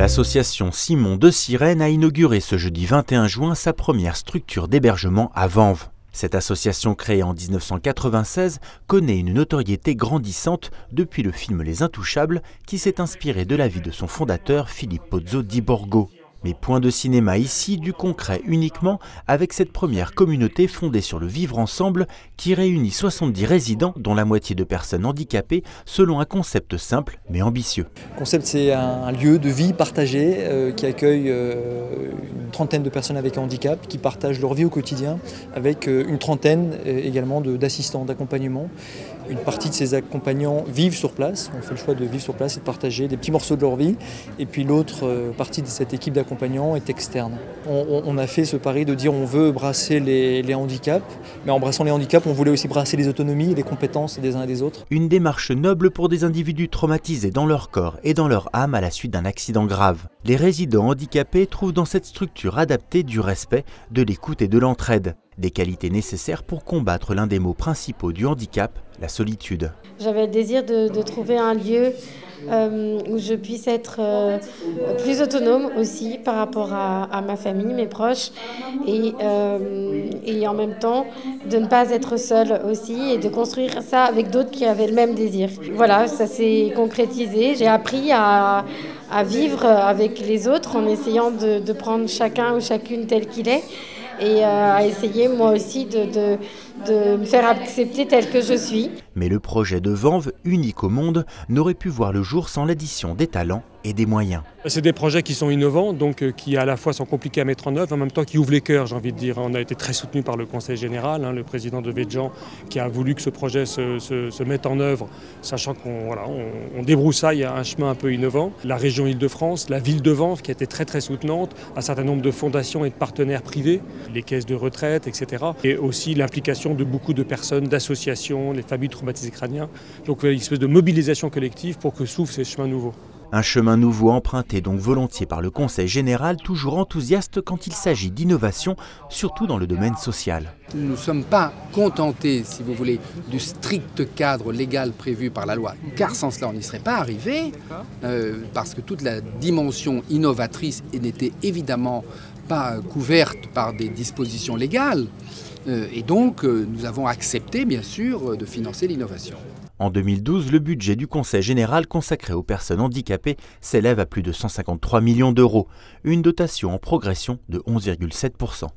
L'association Simon de Sirène a inauguré ce jeudi 21 juin sa première structure d'hébergement à Vanves. Cette association créée en 1996 connaît une notoriété grandissante depuis le film Les Intouchables qui s'est inspiré de la vie de son fondateur Philippe Pozzo di Borgo. Mais point de cinéma ici, du concret uniquement, avec cette première communauté fondée sur le vivre ensemble qui réunit 70 résidents, dont la moitié de personnes handicapées, selon un concept simple mais ambitieux. Le concept, c'est un lieu de vie partagé qui accueille une trentaine de personnes avec un handicap qui partagent leur vie au quotidien avec une trentaine également d'assistants, d'accompagnement. Une partie de ces accompagnants vivent sur place, on fait le choix de vivre sur place et de partager des petits morceaux de leur vie. Et puis l'autre partie de cette équipe d'accompagnants est externe. On a fait ce pari de dire on veut brasser les handicaps, mais en brassant les handicaps, on voulait aussi brasser les autonomies et les compétences des uns et des autres. Une démarche noble pour des individus traumatisés dans leur corps et dans leur âme à la suite d'un accident grave. Les résidents handicapés trouvent dans cette structure adaptée du respect, de l'écoute et de l'entraide. Des qualités nécessaires pour combattre l'un des maux principaux du handicap, la solitude. J'avais le désir de trouver un lieu où je puisse être plus autonome aussi par rapport à ma famille, mes proches, et en même temps de ne pas être seule aussi et de construire ça avec d'autres qui avaient le même désir. Voilà, ça s'est concrétisé. J'ai appris à vivre avec les autres en essayant de prendre chacun ou chacune tel qu'il est et à essayer moi aussi de me faire accepter tel que je suis. Mais le projet de Vanves, unique au monde, n'aurait pu voir le jour sans l'addition des talents et des moyens. C'est des projets qui sont innovants, donc qui à la fois sont compliqués à mettre en œuvre, en même temps qui ouvrent les cœurs, j'ai envie de dire. On a été très soutenus par le Conseil général, le président de Védjan, qui a voulu que ce projet se mette en œuvre, sachant qu'on débroussaille un chemin un peu innovant. La région Île-de-France, la ville de Vanves, qui a été très très soutenante, un certain nombre de fondations et de partenaires privés, les caisses de retraite, etc. Et aussi l'implication de beaucoup de personnes, d'associations, les familles traumatisées crâniens. Donc une espèce de mobilisation collective pour que s'ouvrent ces chemins nouveaux. Un chemin nouveau emprunté donc volontiers par le Conseil général, toujours enthousiaste quand il s'agit d'innovation, surtout dans le domaine social. Nous ne sommes pas contentés, si vous voulez, du strict cadre légal prévu par la loi, car sans cela on n'y serait pas arrivé, parce que toute la dimension innovatrice n'était évidemment pas couverte par des dispositions légales, et donc nous avons accepté bien sûr de financer l'innovation. En 2012, le budget du Conseil général consacré aux personnes handicapées s'élève à plus de 153 millions d'euros, une dotation en progression de 11,7%.